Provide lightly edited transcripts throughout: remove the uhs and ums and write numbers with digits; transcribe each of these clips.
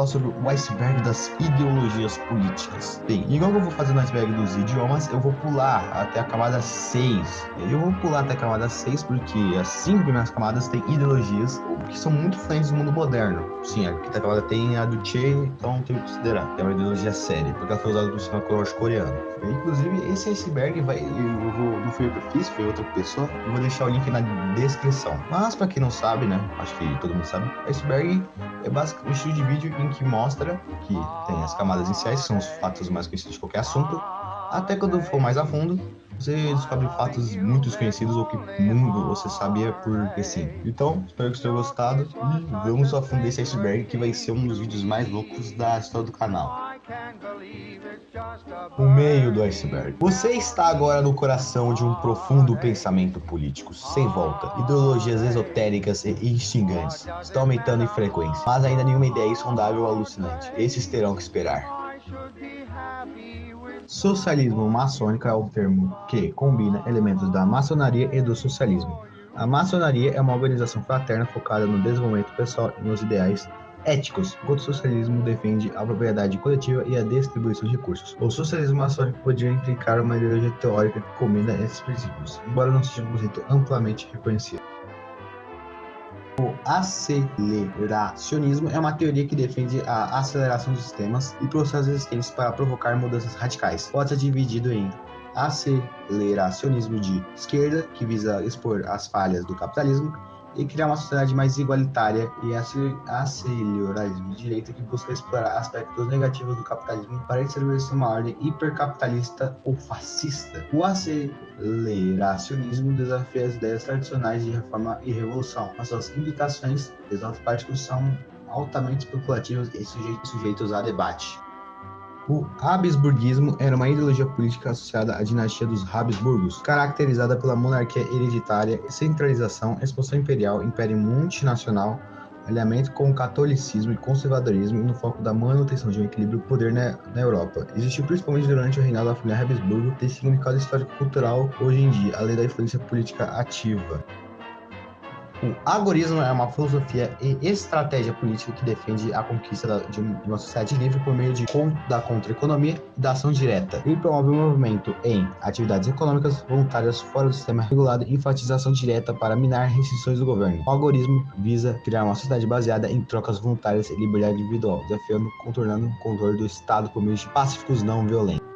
falar sobre o iceberg das ideologias políticas. Bem, igual que eu vou fazer no iceberg dos idiomas, eu vou pular até a camada 6. Eu vou pular até a camada 6 porque as 5 primeiras camadas têm ideologias que são muito influentes no mundo moderno. Sim, a quinta camada tem a do Che, então tenho que considerar. É uma ideologia séria, porque ela foi usada por sistema norte-coreano. Inclusive, esse iceberg não foi eu que fiz, foi outra pessoa. Eu vou deixar o link na descrição. Mas pra quem não sabe, né? Acho que todo mundo sabe. Iceberg é basicamente um estilo de vídeo em que mostra que tem as camadas iniciais, que são os fatos mais conhecidos de qualquer assunto. Até quando for mais a fundo, você descobre fatos muito desconhecidos ou que mundo você sabia porque sim. Então, espero que você tenha gostado e vamos a fundo desse iceberg que vai ser um dos vídeos mais loucos da história do canal. O meio do iceberg. Você está agora no coração de um profundo pensamento político, sem volta. Ideologias esotéricas e instigantes estão aumentando em frequência, mas ainda nenhuma ideia insondável ou alucinante. Esses terão que esperar. Socialismo maçônico é um termo que combina elementos da maçonaria e do socialismo. A maçonaria é uma organização fraterna focada no desenvolvimento pessoal e nos ideais éticos, enquanto o socialismo defende a propriedade coletiva e a distribuição de recursos. O socialismo maçônico poderia implicar uma ideologia teórica que combina esses princípios, embora não seja um conceito amplamente reconhecido. O aceleracionismo é uma teoria que defende a aceleração dos sistemas e processos existentes para provocar mudanças radicais. Pode ser dividido em aceleracionismo de esquerda, que visa expor as falhas do capitalismo e criar uma sociedade mais igualitária, e aceleracionismo de direita, que busca explorar aspectos negativos do capitalismo para estabelecer uma ordem hipercapitalista ou fascista. O aceleracionismo desafia as ideias tradicionais de reforma e revolução, mas suas implicações práticos são altamente especulativas e sujeitos a debate. O Habsburguismo era uma ideologia política associada à dinastia dos Habsburgos, caracterizada pela monarquia hereditária, centralização, expansão imperial, império multinacional, alinhamento com o catolicismo e conservadorismo e no foco da manutenção de um equilíbrio do poder na Europa. Existiu principalmente durante o reinado da família Habsburgo, tem significado histórico-cultural hoje em dia, além da influência política ativa. O agorismo é uma filosofia e estratégia política que defende a conquista de uma sociedade livre por meio da contra-economia e da ação direta. Ele promove o movimento em atividades econômicas voluntárias fora do sistema regulado e enfatização direta para minar restrições do governo. O agorismo visa criar uma sociedade baseada em trocas voluntárias e liberdade individual, contornando o controle do Estado por meio de pacíficos não violentos.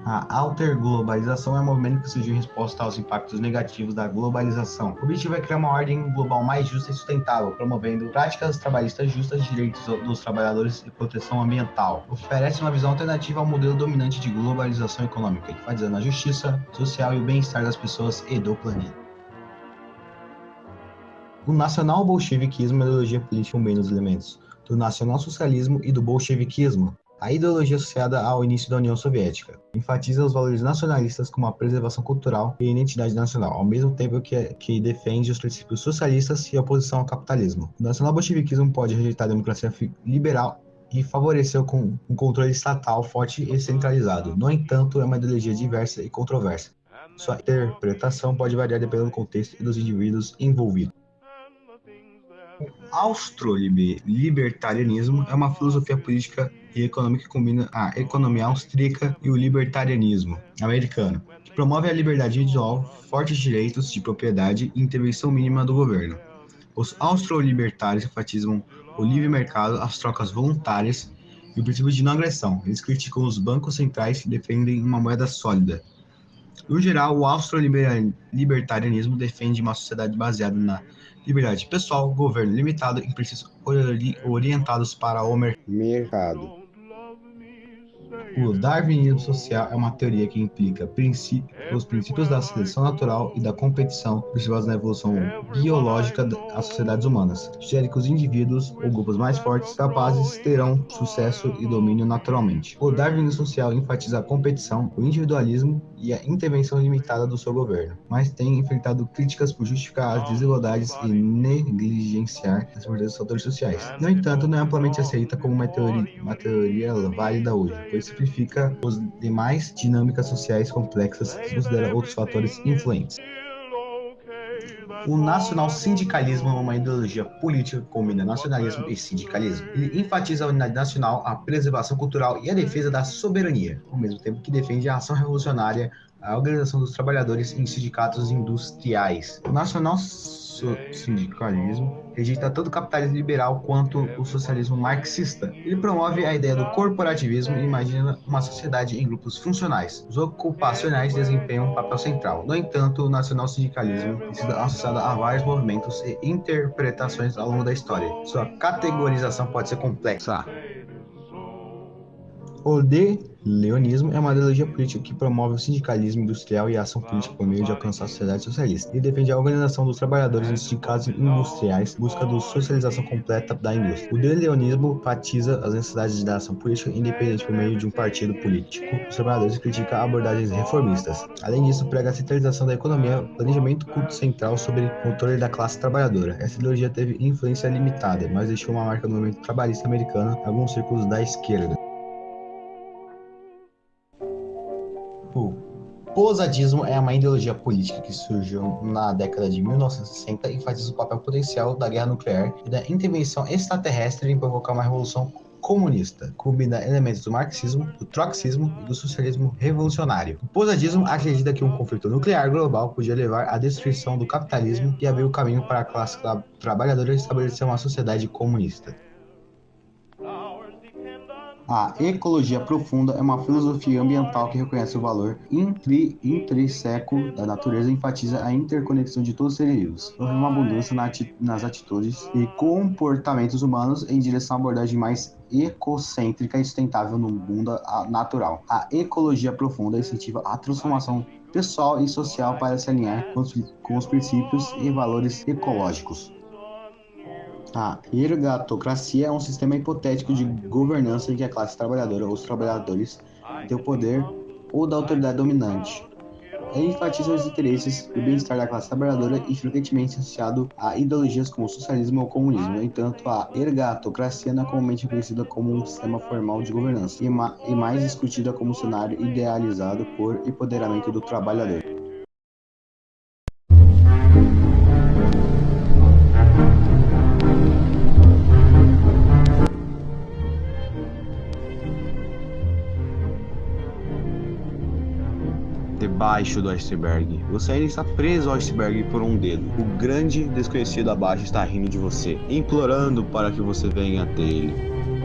A alterglobalização é um movimento que surgiu em resposta aos impactos negativos da globalização. O objetivo é criar uma ordem global mais justa e sustentável, promovendo práticas trabalhistas justas, direitos dos trabalhadores e proteção ambiental. Oferece uma visão alternativa ao modelo dominante de globalização econômica, enfatizando a justiça social e o bem-estar das pessoas e do planeta. O nacional-bolcheviquismo é uma ideologia política com menos elementos do nacional-socialismo e do bolcheviquismo. A ideologia associada ao início da União Soviética enfatiza os valores nacionalistas como a preservação cultural e a identidade nacional, ao mesmo tempo que defende os princípios socialistas e a oposição ao capitalismo. O nacional-bolcheviquismo pode rejeitar a democracia liberal e favorecer um controle estatal forte e centralizado. No entanto, é uma ideologia diversa e controversa. Sua interpretação pode variar dependendo do contexto e dos indivíduos envolvidos. O austro-libertarianismo é uma filosofia política e econômica que combina a economia austríaca e o libertarianismo americano, que promove a liberdade individual, fortes direitos de propriedade e intervenção mínima do governo. Os austro-libertários enfatizam o livre mercado, as trocas voluntárias e o princípio de não agressão. Eles criticam os bancos centrais e defendem uma moeda sólida. No geral, o austro-libertarianismo defende uma sociedade baseada na liberdade pessoal, governo limitado e princípios orientados para o mercado. O darwinismo social é uma teoria que implica os princípios da seleção natural e da competição observados na evolução biológica das sociedades humanas. Sugere que os indivíduos ou grupos mais fortes capazes terão sucesso e domínio naturalmente. O darwinismo social enfatiza a competição, o individualismo e a intervenção limitada do seu governo, mas tem enfrentado críticas por justificar as desigualdades e negligenciar as importantes dos fatores sociais. No entanto, não é amplamente aceita como uma teoria válida hoje, pois simplifica as demais dinâmicas sociais complexas e considera outros fatores influentes. O nacional-sindicalismo é uma ideologia política que combina nacionalismo e sindicalismo. Ele enfatiza a unidade nacional, a preservação cultural e a defesa da soberania, ao mesmo tempo que defende a ação revolucionária, a organização dos trabalhadores em sindicatos industriais. O nacional-sindicalismo rejeita tanto o capitalismo liberal quanto o socialismo marxista. Ele promove a ideia do corporativismo e imagina uma sociedade em grupos funcionais. Os ocupacionais desempenham um papel central. No entanto, o nacional-sindicalismo tem sido associado a vários movimentos e interpretações ao longo da história. Sua categorização pode ser complexa. O de-leonismo é uma ideologia política que promove o sindicalismo industrial e a ação política por meio de alcançar a sociedade socialista. Ele defende a organização dos trabalhadores em sindicatos industriais, busca da socialização completa da indústria. O de-leonismo enfatiza as necessidades da ação política independente por meio de um partido político. Os trabalhadores criticam abordagens reformistas. Além disso, prega a centralização da economia, planejamento culto central sobre o controle da classe trabalhadora. Essa ideologia teve influência limitada, mas deixou uma marca no movimento trabalhista americano em alguns círculos da esquerda. O posadismo é uma ideologia política que surgiu na década de 1960 e enfatiza o papel potencial da guerra nuclear e da intervenção extraterrestre em provocar uma revolução comunista. Combina elementos do marxismo, do trotskismo e do socialismo revolucionário. O posadismo acredita que um conflito nuclear global podia levar à destruição do capitalismo e abrir o caminho para a classe trabalhadora estabelecer uma sociedade comunista. A ecologia profunda é uma filosofia ambiental que reconhece o valor intrínseco da natureza e enfatiza a interconexão de todos os seres vivos. Promove uma abundância nas atitudes e comportamentos humanos em direção à abordagem mais ecocêntrica e sustentável no mundo natural. A ecologia profunda incentiva a transformação pessoal e social para se alinhar com os princípios e valores ecológicos. A ergatocracia é um sistema hipotético de governança em que a classe trabalhadora ou os trabalhadores têm o poder ou da autoridade dominante. Ele enfatiza os interesses e o bem-estar da classe trabalhadora e frequentemente associado a ideologias como socialismo ou comunismo. No entanto, a ergatocracia não é comumente reconhecida como um sistema formal de governança e mais discutida como um cenário idealizado por empoderamento do trabalhador. Debaixo do iceberg. Você ainda está preso ao iceberg por um dedo. O grande desconhecido abaixo está rindo de você, implorando para que você venha até ele.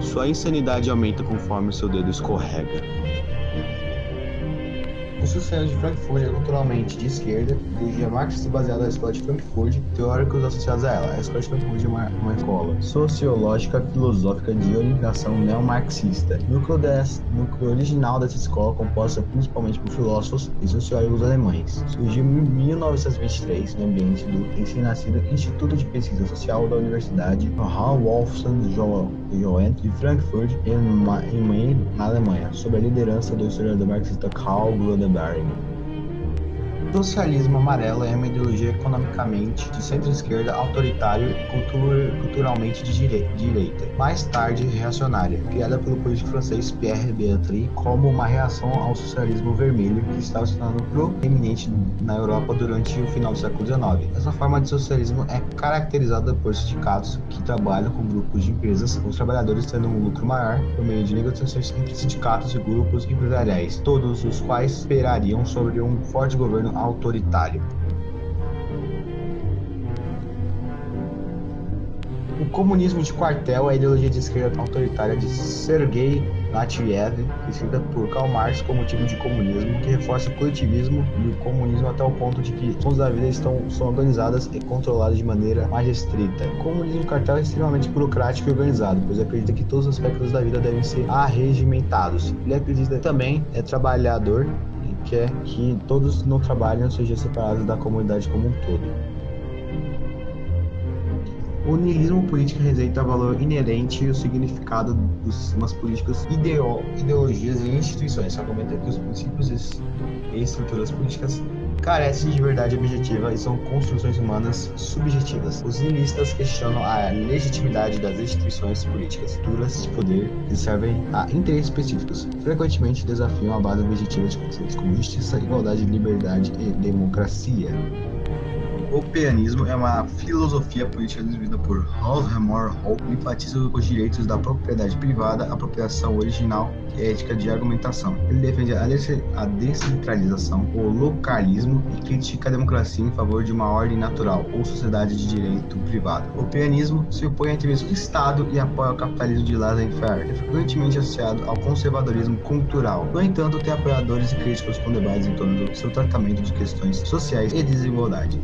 Sua insanidade aumenta conforme seu dedo escorrega. O sucesso de Frankfurt é culturalmente de esquerda, ideologia marxista baseada na escola de Frankfurt, teóricos associados a ela. A escola de Frankfurt é uma escola sociológica filosófica de orientação neomarxista. O núcleo original dessa escola, composta principalmente por filósofos e sociólogos alemães, surgiu em 1923 no ambiente do recém-nascido Instituto de Pesquisa Social da Universidade Johann Wolfgang Johann de Frankfurt, em Main, na Alemanha, sob a liderança do historiador marxista Karl Gröneberg. O socialismo amarelo é uma ideologia economicamente de centro-esquerda, autoritário e culturalmente de direita, mais tarde reacionária, criada pelo político francês Pierre Béatry como uma reação ao socialismo vermelho que estava se tornando proeminente na Europa durante o final do século XIX. Essa forma de socialismo é caracterizada por sindicatos que trabalham com grupos de empresas, os trabalhadores tendo um lucro maior por meio de negociações entre sindicatos e grupos empresariais, todos os quais esperariam sobre um forte governo autoritário. O comunismo de quartel é a ideologia de esquerda autoritária de Sergei Latiev, escrita por Karl Marx como tipo de comunismo, que reforça o coletivismo e o comunismo até o ponto de que as fontes da vida são organizadas e controladas de maneira mais restrita. O comunismo de quartel é extremamente burocrático e organizado, pois acredita que todos os aspectos da vida devem ser arregimentados. Ele acredita também trabalhador e quer que todos que não trabalham sejam separados da comunidade como um todo. O niilismo político rejeita o valor inerente e o significado dos sistemas políticos, ideologias e instituições. Argumenta que os princípios e estruturas políticas carecem de verdade objetiva e são construções humanas subjetivas. Os niilistas questionam a legitimidade das instituições políticas, estruturas de poder que servem a interesses específicos. Frequentemente desafiam a base objetiva de conceitos como justiça, igualdade, liberdade e democracia. O pianismo é uma filosofia política desenvolvida por Haldemar Hope que enfatiza os direitos da propriedade privada, apropriação original e ética de argumentação. Ele defende a descentralização, o localismo e critica a democracia em favor de uma ordem natural ou sociedade de direito privado. O pianismo se opõe a ativismo do Estado e apoia o capitalismo de laissez-faire, frequentemente associado ao conservadorismo cultural. No entanto, tem apoiadores e críticos com debates em torno do seu tratamento de questões sociais e desigualdade.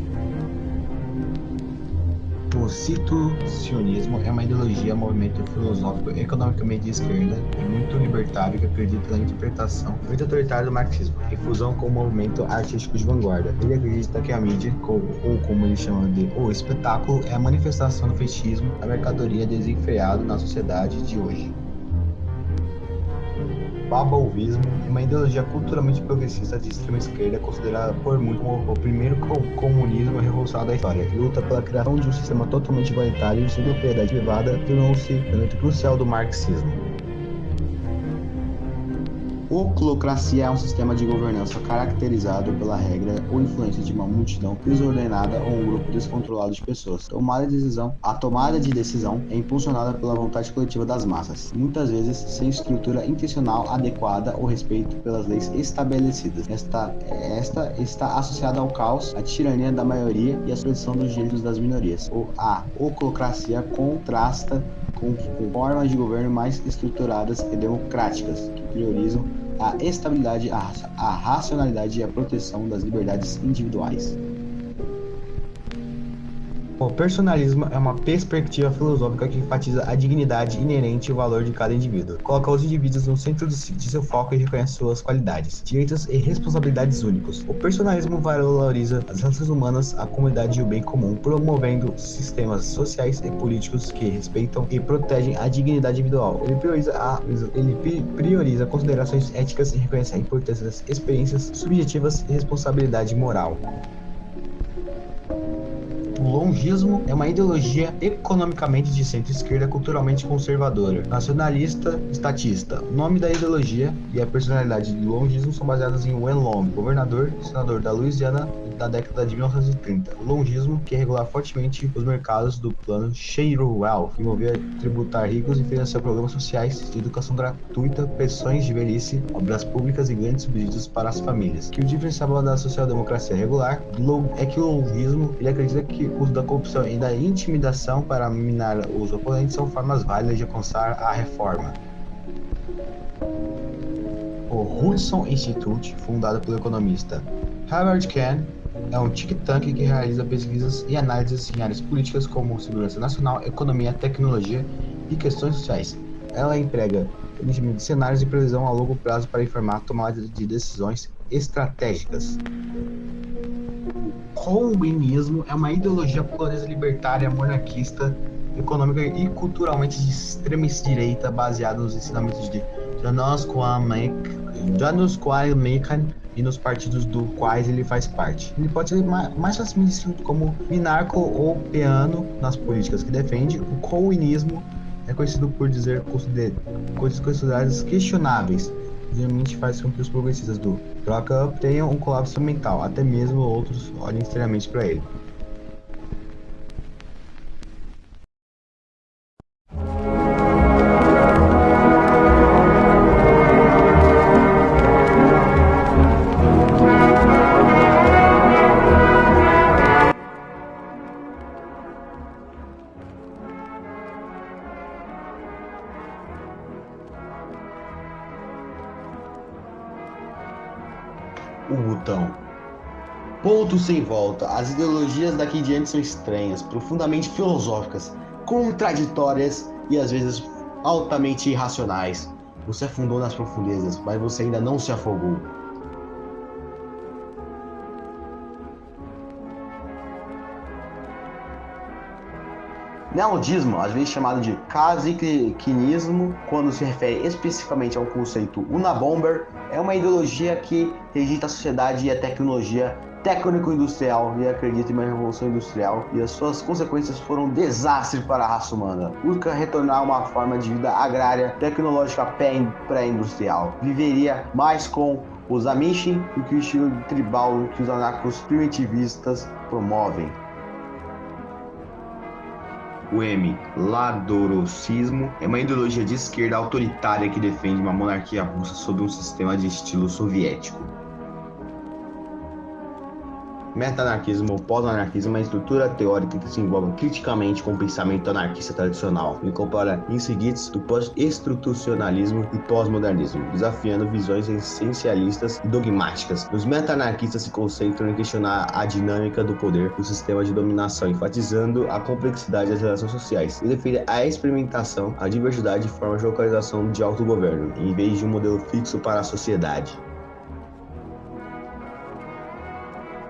O situacionismo é uma ideologia, movimento filosófico economicamente de esquerda e muito libertário que acredita na interpretação muito autoritária do marxismo, em fusão com o movimento artístico de vanguarda. Ele acredita que a mídia, ou como ele chama de o espetáculo, é a manifestação do fetichismo, a mercadoria desenfreada na sociedade de hoje. Babaovismo é uma ideologia culturalmente progressista de extrema esquerda, considerada por muitos como o primeiro comunismo revolucionário da história. Luta pela criação de um sistema totalmente igualitário e sem propriedade privada, tornou-se elemento crucial do marxismo. Oclocracia é um sistema de governança caracterizado pela regra ou influência de uma multidão desordenada ou um grupo descontrolado de pessoas. A tomada de decisão é impulsionada pela vontade coletiva das massas, muitas vezes sem estrutura intencional adequada ou respeito pelas leis estabelecidas. Esta está associada ao caos, à tirania da maioria e à supressão dos direitos das minorias. A oclocracia contrasta com formas de governo mais estruturadas e democráticas, que priorizam a estabilidade, a racionalidade e a proteção das liberdades individuais. O personalismo é uma perspectiva filosófica que enfatiza a dignidade inerente e o valor de cada indivíduo. Coloca os indivíduos no centro de seu foco e reconhece suas qualidades, direitos e responsabilidades únicos. O personalismo valoriza as relações humanas, a comunidade e o bem comum, promovendo sistemas sociais e políticos que respeitam e protegem a dignidade individual. Ele prioriza considerações éticas e reconhece a importância das experiências subjetivas e responsabilidade moral. O longismo é uma ideologia economicamente de centro-esquerda, culturalmente conservadora, nacionalista, estatista. O nome da ideologia e a personalidade do longismo são baseadas em Wen Long, governador e senador da Louisiana da década de 1930. O longismo quer regular fortemente os mercados do plano Share Wealth, que envolvia tributar ricos e financiar programas sociais de educação gratuita, pensões de velhice, obras públicas e grandes subsídios para as famílias. Que o diferenciava da social-democracia regular é que o longismo ele acredita que o uso da corrupção e da intimidação para minar os oponentes são formas válidas de alcançar a reforma. O Hudson Institute, fundado pelo economista Herbert Kahn, é um think tank que realiza pesquisas e análises em áreas políticas como segurança nacional, economia, tecnologia e questões sociais. Ela emprega planejamento de cenários e previsão a longo prazo para informar a tomada de decisões estratégicas. O comunismo é uma ideologia polonesa libertária, monarquista, econômica e culturalmente de extrema direita, baseada nos ensinamentos de Janusz Kornmeier e nos partidos do quais ele faz parte. Ele pode ser mais facilmente descrito como minarco ou peano nas políticas que defende. O comunismo é conhecido por dizer coisas consideradas questionáveis. Geralmente faz com que os progressistas do Troca tenham um colapso mental, até mesmo outros olhem extremamente para ele. O botão. Ponto sem volta. As ideologias daqui em diante são estranhas, profundamente filosóficas, contraditórias e às vezes altamente irracionais. Você afundou nas profundezas, mas você ainda não se afogou. Neologismo, às vezes chamado de caciquinismo, quando se refere especificamente ao conceito Unabomber, é uma ideologia que rejeita a sociedade e a tecnologia técnico-industrial e acredita em uma revolução industrial, e as suas consequências foram um desastre para a raça humana. Busca retornar a uma forma de vida agrária, tecnológica pré-industrial. Viveria mais com os Amish e o estilo tribal que os anarcos primitivistas promovem. O M, ladorocismo, é uma ideologia de esquerda autoritária que defende uma monarquia russa sob um sistema de estilo soviético. Meta-anarquismo ou pós-anarquismo é uma estrutura teórica que se envolve criticamente com o pensamento anarquista tradicional e incorpora insights do pós-estruturalismo e pós-modernismo, desafiando visões essencialistas e dogmáticas. Os meta-anarquistas se concentram em questionar a dinâmica do poder do sistema de dominação, enfatizando a complexidade das relações sociais, e defendem a experimentação, a diversidade e formas de localização de autogoverno, em vez de um modelo fixo para a sociedade.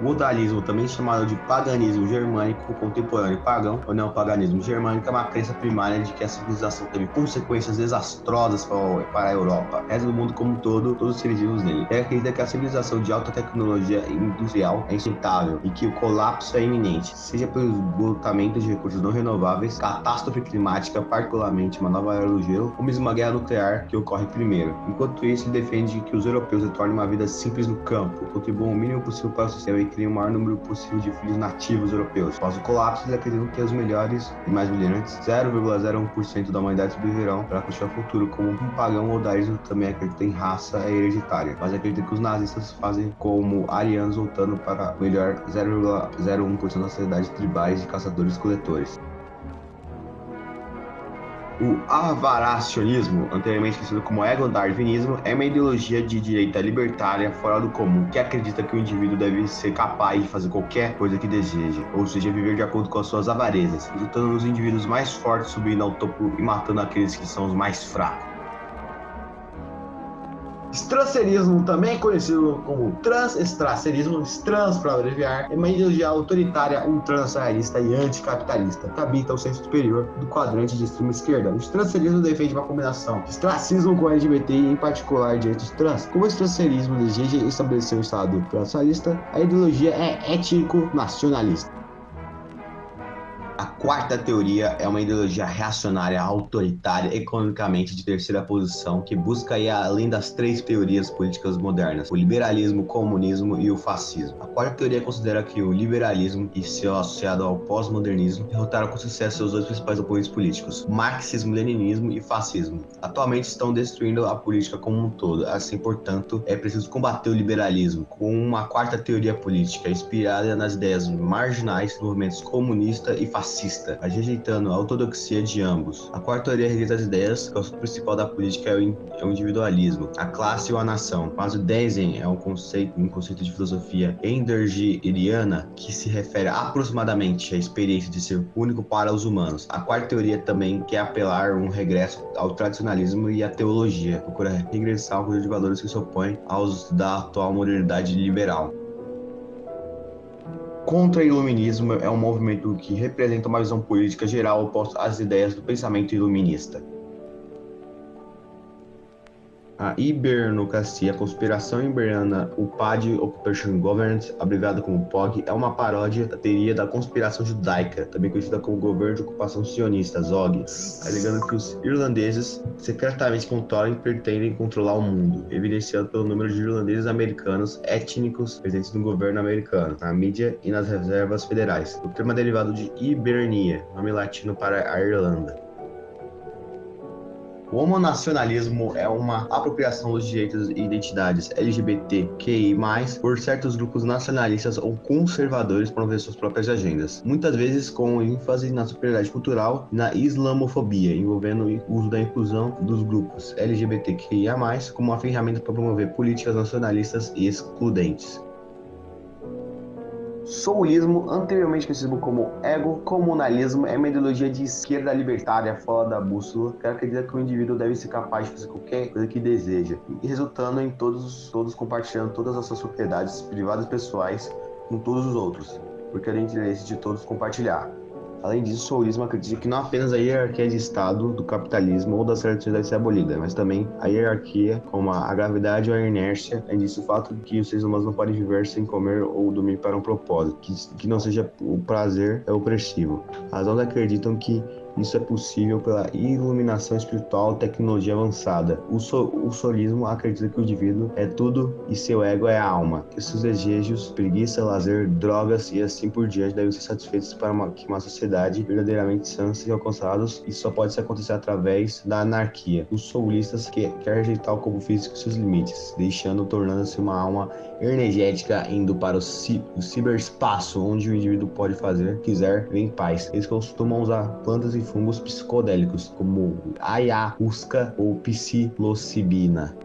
O modalismo, também chamado de paganismo germânico contemporâneo pagão ou neopaganismo germânico, é uma crença primária de que a civilização teve consequências desastrosas para a Europa, o resto do mundo como um todo, todos os seres vivos nele. Ele acredita que a civilização de alta tecnologia industrial é insustentável e que o colapso é iminente, seja pelo esgotamento de recursos não renováveis, catástrofe climática, particularmente uma nova era do gelo, ou mesmo uma guerra nuclear que ocorre primeiro. Enquanto isso, ele defende que os europeus retornem uma vida simples no campo, contribuam o mínimo possível para o sistema e criem o maior número possível de filhos nativos europeus. Após o colapso, eles acreditam que os melhores e mais brilhantes, 0,01% da humanidade sobreviverão para continuar o futuro. Como um pagão, o odaísmo também acredita em raça hereditária, mas acredita que os nazistas fazem como arianos, voltando para o melhor 0,01% da sociedade tribais de caçadores-coletores. O avaracionismo, anteriormente conhecido como ego-darwinismo, é uma ideologia de direita libertária fora do comum, que acredita que o indivíduo deve ser capaz de fazer qualquer coisa que deseja, ou seja, viver de acordo com as suas avarezas, resultando nos indivíduos mais fortes subindo ao topo e matando aqueles que são os mais fracos. Estracerismo, também conhecido como transestracerismo, trans para abreviar, é uma ideologia autoritária, ultranacionalista e anticapitalista, que habita o centro superior do quadrante de extrema esquerda. O estracerismo defende uma combinação de estracismo com LGBT e, em particular, direitos trans. Como o estracerismo deseja estabelecer um Estado transnacionalista, a ideologia é étnico-nacionalista. A quarta teoria é uma ideologia reacionária, autoritária, economicamente de terceira posição, que busca ir além das três teorias políticas modernas, o liberalismo, o comunismo e o fascismo. A quarta teoria considera que o liberalismo e seu associado ao pós-modernismo derrotaram com sucesso seus dois principais oponentes políticos, marxismo, leninismo e fascismo. Atualmente estão destruindo a política como um todo, assim, portanto, é preciso combater o liberalismo com uma quarta teoria política inspirada nas ideias marginais dos movimentos comunista e fascista, rejeitando a ortodoxia de ambos. A quarta teoria rejeita as ideias que o assunto principal da política é o individualismo, a classe ou a nação. Mas o Deisen é um conceito de filosofia endergeriana que se refere aproximadamente à experiência de ser único para os humanos. A quarta teoria também quer apelar um regresso ao tradicionalismo e à teologia, procura regressar ao conjunto de valores que se opõem aos da atual modernidade liberal. Contra-iluminismo é um movimento que representa uma visão política geral oposta às ideias do pensamento iluminista. A hibernocracia, a conspiração iberiana, o PAD Occupation Government, abreviado como POG, é uma paródia da teoria da conspiração judaica, também conhecida como governo de ocupação sionista, ZOG, alegando que os irlandeses secretamente controlam e pretendem controlar o mundo, evidenciado pelo número de irlandeses americanos étnicos presentes no governo americano, na mídia e nas reservas federais. O termo é derivado de Hibernia, nome latino para a Irlanda. O homonacionalismo é uma apropriação dos direitos e identidades LGBTQI+, por certos grupos nacionalistas ou conservadores para promover suas próprias agendas, muitas vezes com ênfase na superioridade cultural e na islamofobia, envolvendo o uso da inclusão dos grupos LGBTQIA+, como uma ferramenta para promover políticas nacionalistas e excludentes. Soulismo, anteriormente conhecido como ego-comunalismo, é uma ideologia de esquerda libertária fora da bússola, que acredita que o indivíduo deve ser capaz de fazer qualquer coisa que deseja, e resultando em todos compartilhando todas as suas propriedades privadas e pessoais com todos os outros, porque é do interesse de todos compartilhar. Além disso, o soulismo acredita que não apenas a hierarquia de Estado do capitalismo ou das certezas deve ser abolida, mas também a hierarquia, como a gravidade ou a inércia, além disso, o fato de que os seres humanos não podem viver sem comer ou dormir para um propósito, que não seja o prazer é opressivo. As razões acreditam que Isso é possível pela iluminação espiritual e tecnologia avançada. O solismo acredita que o indivíduo é tudo e seu ego é a alma, que seus desejos, preguiça, lazer, drogas e assim por diante devem ser satisfeitos para que uma sociedade verdadeiramente sã seja alcançados, e só pode acontecer através da anarquia. Os soulistas quer rejeitar o corpo físico e seus limites, tornando-se uma alma energética indo para o ciberespaço, onde o indivíduo pode fazer o que quiser em paz. Eles costumam usar plantas e fungos psicodélicos, como ayahuasca ou psilocibina.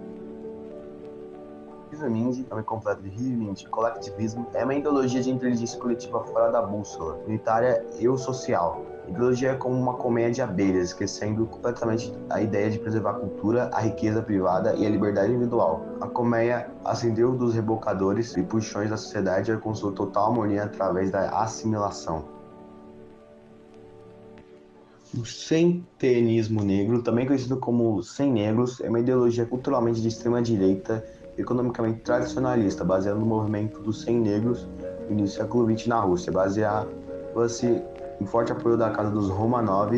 Mind, também completo de Mind, coletivismo, é uma ideologia de inteligência coletiva fora da bússola, unitária e social. A ideologia é como uma colmeia de abelhas, esquecendo completamente a ideia de preservar a cultura, a riqueza privada e a liberdade individual. A colmeia ascendeu dos rebocadores e puxões da sociedade e alcançou total harmonia através da assimilação. O centenismo negro, também conhecido como sem negros, é uma ideologia culturalmente de extrema-direita, economicamente tradicionalista, baseada no movimento dos sem negros no início do século XX na Rússia. Baseava-se em forte apoio da Casa dos Romanov,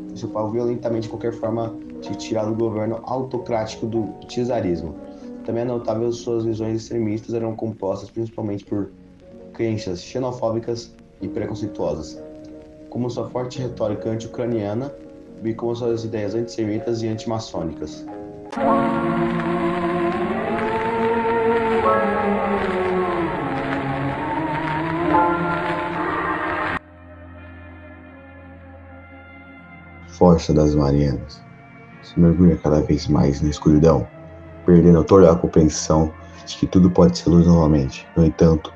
que chupava violentamente qualquer forma de tirar do governo autocrático do czarismo. Também é notável que suas visões extremistas eram compostas principalmente por crenças xenofóbicas e preconceituosas, como sua forte retórica anti-ucraniana, bem como suas ideias antissemitas e antimaçônicas. Força das Marianas se mergulha cada vez mais na escuridão, perdendo toda a compreensão de que tudo pode ser luz novamente. No entanto,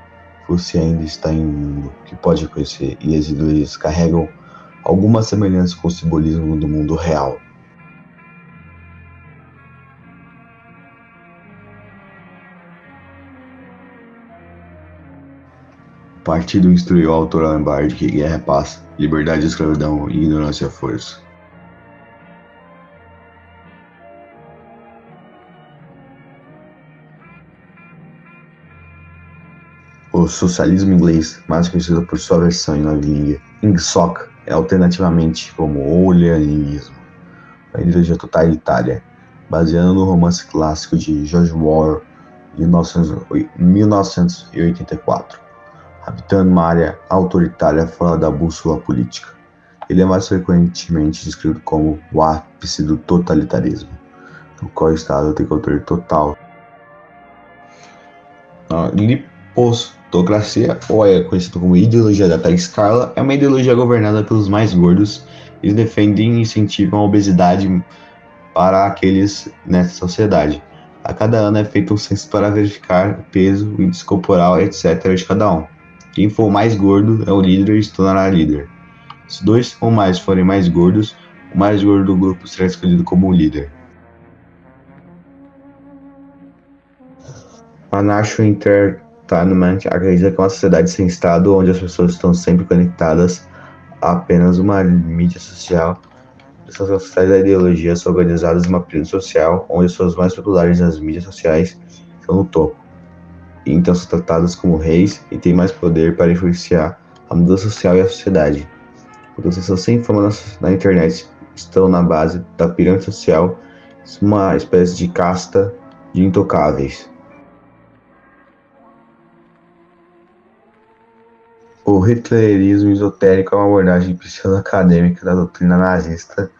você ainda está em um mundo que pode conhecer, e as ideologias carregam alguma semelhança com o simbolismo do mundo real. O partido instruiu o autor a lembrar de que guerra é paz, liberdade é escravidão e ignorância é força. O socialismo inglês, mais conhecido por sua versão em novilíngue, Ingsoc, é alternativamente como o oleanismo, uma ideologia totalitária, baseada no romance clássico de George Orwell, de 1984, habitando uma área autoritária fora da bússola política. Ele é mais frequentemente descrito como o ápice do totalitarismo, no qual o Estado tem controle total. Lipostocracia, ou é conhecido como ideologia da escala, é uma ideologia governada pelos mais gordos. Eles defendem e incentivam a obesidade para aqueles nessa sociedade. A cada ano é feito um censo para verificar o peso, o índice corporal, etc. de cada um. Quem for mais gordo é o líder e se tornará líder. Se dois ou mais forem mais gordos, o mais gordo do grupo será escolhido como líder. Anarcho-Entertainment acredita que uma sociedade sem Estado, onde as pessoas estão sempre conectadas a apenas uma mídia social. Essas sociedades da ideologia são organizadas em uma pirâmide social, onde as pessoas mais populares nas mídias sociais estão no topo, e então são tratadas como reis e têm mais poder para influenciar a mudança social e a sociedade. Quando as pessoas sem fama na internet estão na base da pirâmide social, uma espécie de casta de intocáveis. O hitlerismo esotérico é uma abordagem pseudo-acadêmica da doutrina nazista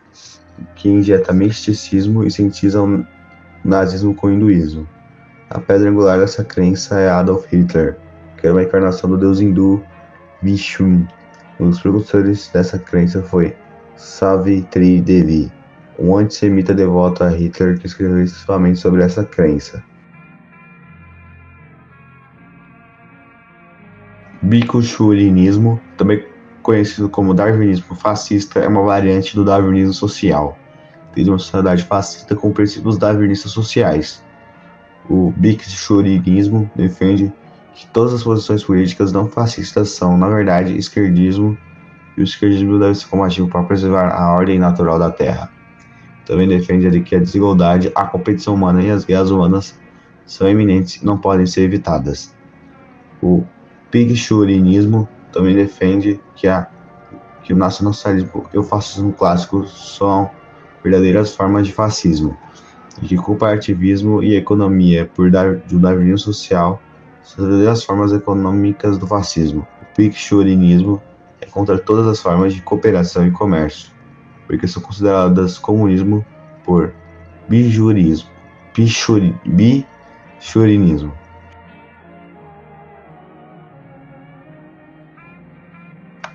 que injeta misticismo e sintetiza o nazismo com o hinduísmo. A pedra angular dessa crença é Adolf Hitler, que era uma encarnação do deus hindu Vishnu. Um dos precursores dessa crença foi Savitri Devi, um antissemita devoto a Hitler que escreveu exclusivamente sobre essa crença. Bicuchurinismo, também conhecido como darwinismo fascista, é uma variante do darwinismo social, desde uma sociedade fascista com princípios darwinistas sociais. O bicuchurinismo defende que todas as posições políticas não fascistas são, na verdade, esquerdismo, e o esquerdismo deve ser combativo para preservar a ordem natural da Terra. Também defende que a desigualdade, a competição humana e as guerras humanas são eminentes e não podem ser evitadas. O Pigchurinismo também defende que que o nacionalsocialismo e o fascismo clássico são verdadeiras formas de fascismo, e que cooperativismo e economia, por do darwinismo social, são as verdadeiras formas econômicas do fascismo. O pictorinismo é contra todas as formas de cooperação e comércio, porque são consideradas comunismo por bijurismo, bichurinismo.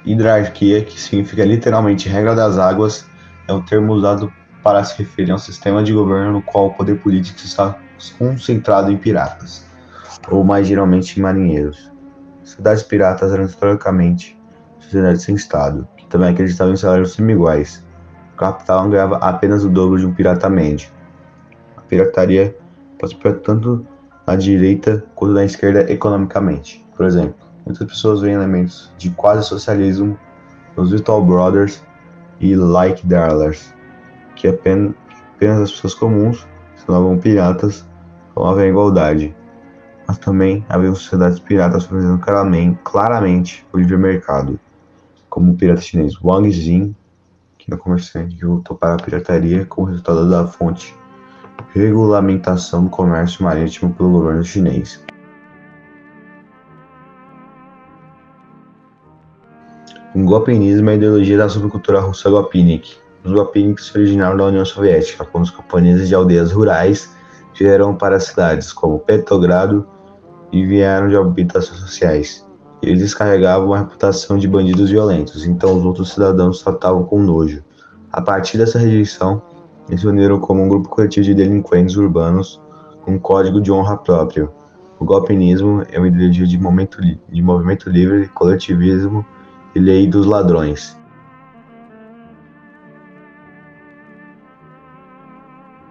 Hierarquia, que significa literalmente regra das águas, é um termo usado para se referir a um sistema de governo no qual o poder político está concentrado em piratas, ou mais geralmente em marinheiros. Sociedades piratas eram historicamente sociedades sem Estado, que também acreditavam em salários semi-iguais. O capitão ganhava apenas o dobro de um pirata médio. A pirataria pode ser tanto na direita quanto na esquerda economicamente. Por exemplo, muitas pessoas veem elementos de quase socialismo nos Virtual Brothers e Like Darlers, que apenas as pessoas comuns se tornavam piratas com a igualdade. Mas também havia sociedades piratas fornecendo claramente o livre mercado, como o pirata chinês Wang Jin, que é um comerciante que voltou para a pirataria como resultado da fonte regulamentação do comércio marítimo pelo governo chinês. O golpinismo é a ideologia da subcultura russa Golpinik. Os Golpiniks se originaram da União Soviética, quando os camponeses de aldeias rurais vieram para as cidades, como Petrogrado, e vieram de habitações sociais. Eles descarregavam a reputação de bandidos violentos, então os outros cidadãos tratavam com nojo. A partir dessa rejeição, eles se uniram como um grupo coletivo de delinquentes urbanos com um código de honra próprio. O golpinismo é uma ideologia de movimento livre, coletivismo e lei dos ladrões.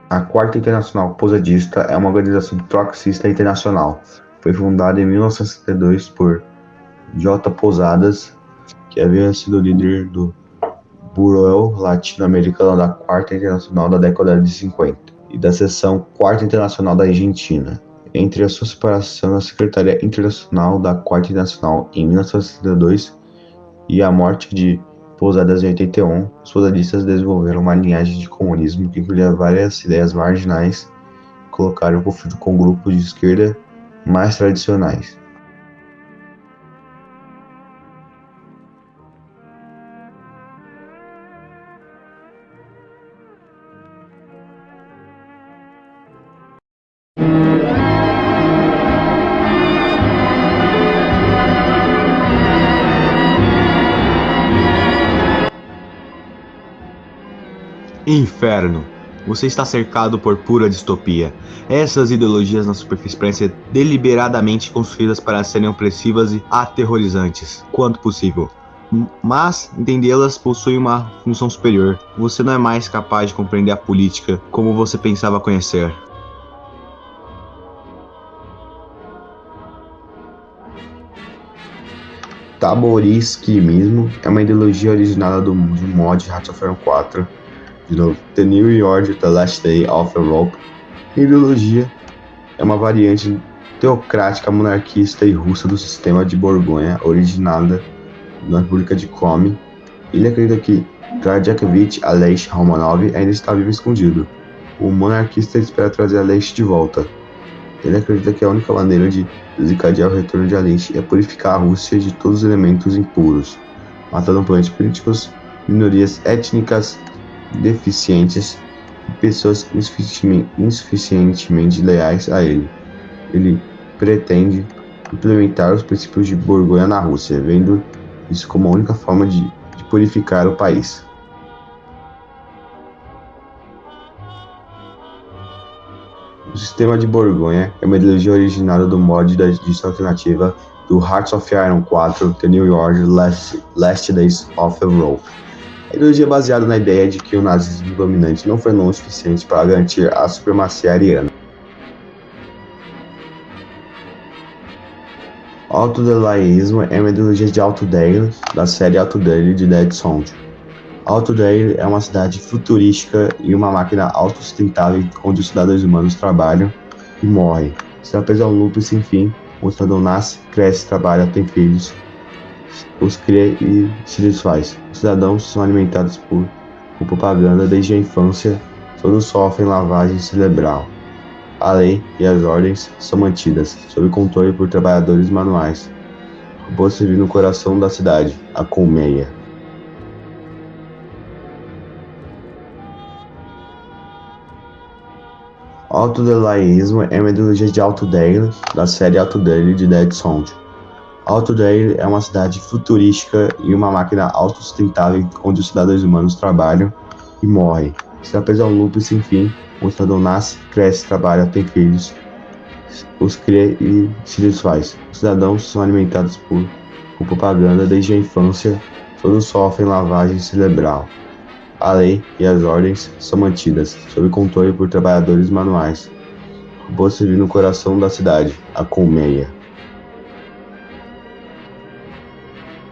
A Quarta Internacional Posadista é uma organização trotskista internacional. Foi fundada em 1962 por J. Posadas, que havia sido líder do Bureau Latino-Americano da Quarta Internacional da década de 50 e da seção Quarta Internacional da Argentina. Entre a sua separação da Secretaria Internacional da Quarta Internacional em 1962 e a morte de Posadas em 81, os posadistas desenvolveram uma linhagem de comunismo que incluía várias ideias marginais e colocaram o conflito com grupos de esquerda mais tradicionais. Inferno. Você está cercado por pura distopia. Essas ideologias na superfície parecem ser deliberadamente construídas para serem opressivas e aterrorizantes, quanto possível. Mas entendê-las possui uma função superior. Você não é mais capaz de compreender a política como você pensava conhecer. Taborisquimismo é uma ideologia originada de um mod de Hearts of Iron 4, de novo, The New York, The Last Day of Europe. A ideologia é uma variante teocrática, monarquista e russa do sistema de Borgonha, originada na República de Komi. Ele acredita que Dragiakevich Aleix Romanov ainda está vivo e escondido. O monarquista espera trazer Aleix de volta. Ele acredita que a única maneira de desencadear o retorno de Aleix é purificar a Rússia de todos os elementos impuros, matando oponentes políticos, minorias étnicas deficientes e pessoas insuficientemente leais a ele. Ele pretende implementar os princípios de Borgonha na Rússia, vendo isso como a única forma de purificar o país. O sistema de Borgonha é uma ideologia originada do mod da edição alternativa do Hearts of Iron 4, The New York, Last Days of Europe. A ideologia é baseada na ideia de que o nazismo dominante não foi longo o suficiente para garantir a supremacia ariana. Autodelaísmo é uma ideologia de Altdale, da série Altdale de Dead Sound. Altdale é uma cidade futurística e uma máquina autossustentável onde os cidadãos humanos trabalham e morrem. Está preso a um loop sem fim, onde o cidadão nasce, cresce, trabalha, tem filhos, os cria e se desfaz. Os cidadãos são alimentados por propaganda desde a infância, todos sofrem lavagem cerebral. A lei e as ordens são mantidas, sob controle por trabalhadores manuais. O robô se vive no coração da cidade, a colmeia. Autodelaísmo é uma ideologia de Autodale, da série Autodale de Dead Sound. Autodale é uma cidade futurística e uma máquina autossustentável onde os cidadãos humanos trabalham e morrem. Se apesar um loop sem fim, o cidadão nasce, cresce, trabalha, tem filhos, os cria e se desfaz. Os cidadãos são alimentados por propaganda desde a infância, todos sofrem lavagem cerebral. A lei e as ordens são mantidas, sob controle por trabalhadores manuais. O robô se vive no coração da cidade, a colmeia.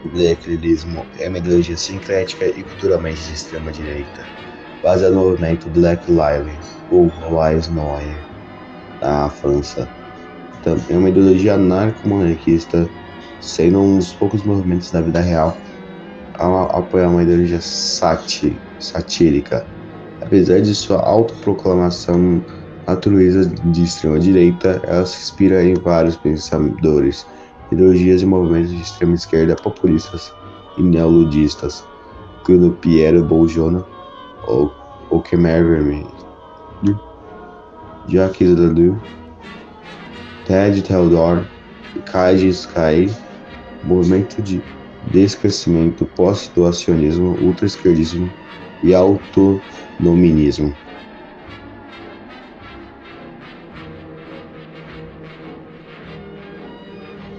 O Blacklismo é uma ideologia sincrética e culturalmente de extrema-direita, baseada no movimento Black Lives, ou Lives Noir, na França. Também é uma ideologia anarco-monarquista, sendo um dos poucos movimentos da vida real a apoiar uma ideologia satírica. Apesar de sua autoproclamação altruísta de extrema-direita, ela se inspira em vários pensadores, ideologias e movimentos de extrema-esquerda populistas e neoludistas, como Piero Bolsonaro, ou Khmer Vermelho, Jacques Deleuze, Ted Theodore, Kajis Kai, movimento de descrescimento, pós-situacionismo, ultra-esquerdismo e autonominismo.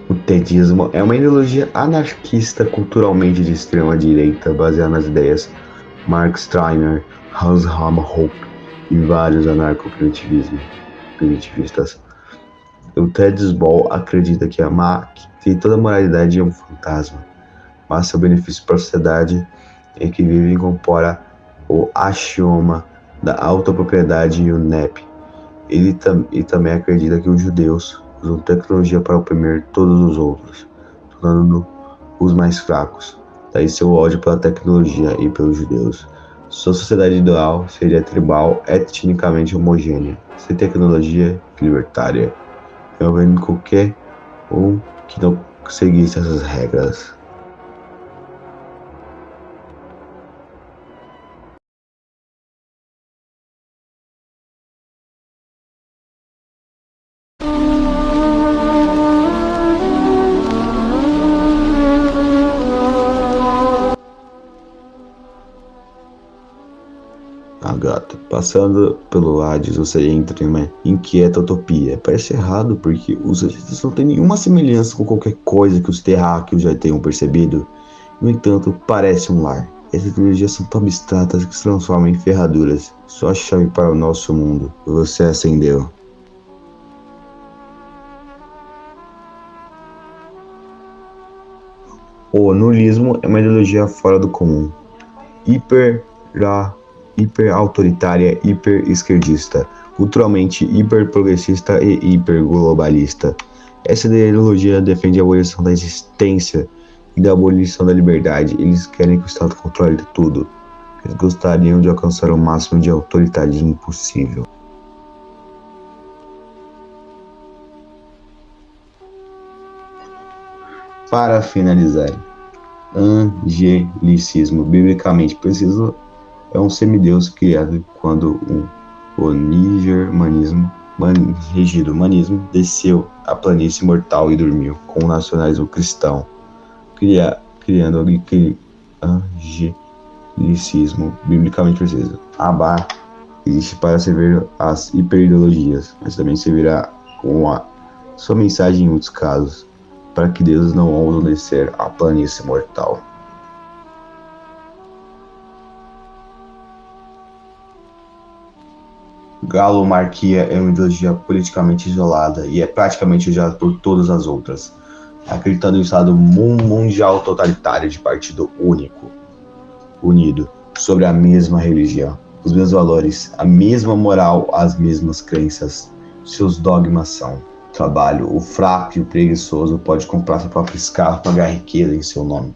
O tedismo é uma ideologia anarquista culturalmente de extrema-direita, baseada nas ideias Mark Steiner, Hans Hoppe e vários anarco-primitivistas. O Ted Ball acredita que toda moralidade é um fantasma, mas seu benefício para a sociedade em que vive incorpora o axioma da autopropriedade e o NEP. Ele também acredita que os judeus usam tecnologia para oprimir todos os outros, tornando os mais fracos. Daí seu ódio pela tecnologia e pelos judeus. Sua sociedade ideal seria tribal, etnicamente homogênea, sem tecnologia e libertária, envolvendo qualquer um que não seguisse essas regras. Gata, passando pelo Hades, você entra em uma inquieta utopia. Parece errado porque os cientistas não têm nenhuma semelhança com qualquer coisa que os terráqueos já tenham percebido. No entanto, parece um lar. Essas tecnologias são tão abstratas que se transformam em ferraduras. Só a chave para o nosso mundo. Você acendeu. O nulismo é uma ideologia fora do comum. Hiper-autoritária, hiper-esquerdista, culturalmente hiper-progressista e hiper-globalista. Essa ideologia defende a abolição da existência e da abolição da liberdade. Eles querem que o Estado controle tudo. Eles gostariam de alcançar o máximo de autoritarismo possível. Para finalizar, angelicismo, biblicamente preciso, é um semideus criado quando o rígido humanismo desceu a planície mortal e dormiu com o nacionalismo cristão, criando angelicismo, biblicamente preciso. Abá existe para servir as hiperideologias, mas também servirá com a sua mensagem em muitos casos, para que Deus não ousam descer a planície mortal. Galomarquia é uma ideologia politicamente isolada e é praticamente odiada por todas as outras, acreditando em um Estado mundial totalitário de partido unido, sobre a mesma religião, os mesmos valores, a mesma moral, as mesmas crenças. Seus dogmas são trabalho. O fraco e o preguiçoso pode comprar seu próprio escravo para ganhar riqueza em seu nome.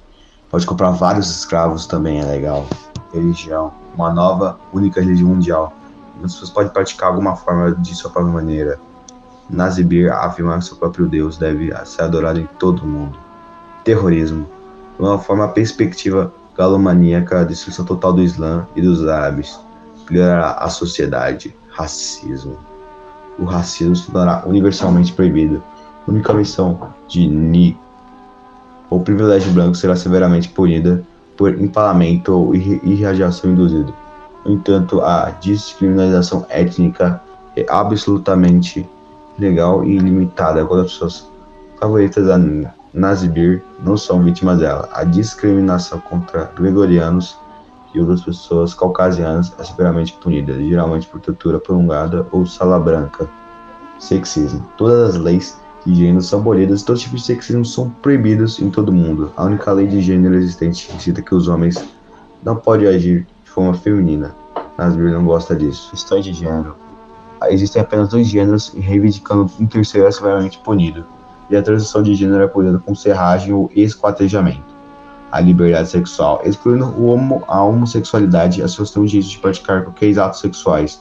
Pode comprar vários escravos também, é legal. Religião, uma nova, única religião mundial. As pessoas podem praticar alguma forma de sua própria maneira. Nazibir afirma que seu próprio Deus deve ser adorado em todo o mundo. Terrorismo, uma forma perspectiva galomaníaca, a destruição total do Islã e dos árabes. Piorar a sociedade. Racismo. O racismo se tornará universalmente proibido. A única missão de Ni, ou privilégio branco, será severamente punida por empalamento ou irradiação induzida. No entanto, a descriminalização étnica é absolutamente legal e ilimitada quando as pessoas favoritas da Nazibir não são vítimas dela. A discriminação contra gregorianos e outras pessoas caucasianas é severamente punida, geralmente por tortura prolongada ou sala branca. Sexismo. Todas as leis de gênero são abolidas e todos os tipos de sexismo são proibidos em todo o mundo. A única lei de gênero existente cita que os homens não podem agir de forma feminina. Nazibir não gosta disso. Questões de gênero. Existem apenas 2 gêneros e reivindicando um terceiro é severamente punido. E a transição de gênero é punida com serragem ou esquartejamento. A liberdade sexual, excluindo a homossexualidade, as pessoas têm o direito de praticar qualquer atos sexuais,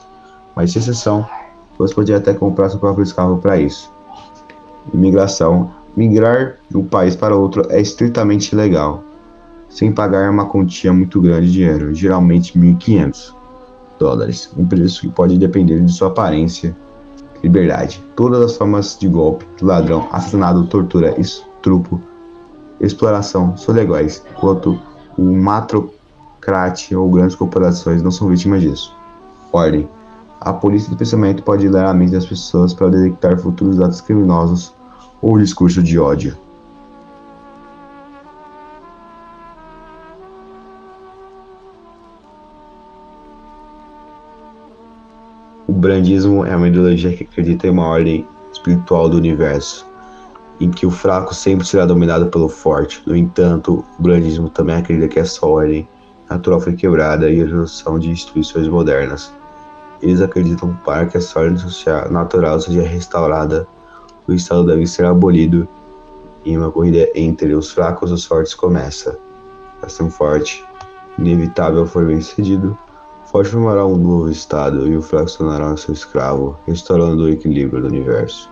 mas sem exceção, você pode até comprar seu próprio escravo para isso. Imigração. Migrar de um país para outro é estritamente ilegal, sem pagar uma quantia muito grande de dinheiro, geralmente $1.500, um preço que pode depender de sua aparência. Liberdade. Todas as formas de golpe, ladrão, assassinato, tortura, estupro, exploração são legais, enquanto o matrocrate ou grandes corporações não são vítimas disso. Ordem. A polícia do pensamento pode ler a mente das pessoas para detectar futuros atos criminosos ou discurso de ódio. O brandismo é uma ideologia que acredita em uma ordem espiritual do universo, em que o fraco sempre será dominado pelo forte. No entanto, o brandismo também acredita que essa ordem natural foi quebrada e a introdução de instituições modernas. Eles acreditam que para que essa ordem social natural seja restaurada, o Estado deve ser abolido e uma corrida entre os fracos e os fortes começa. Se um forte inevitável for vencido, o forte formará um novo Estado e o fraco se tornará seu escravo, restaurando o equilíbrio do universo.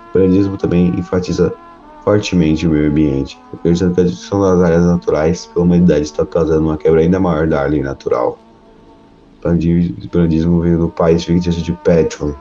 O brandismo também enfatiza fortemente o meio ambiente, acreditando que a destruição das áreas naturais pela humanidade está causando uma quebra ainda maior da lei natural. O brandismo veio do país fictício de Petron,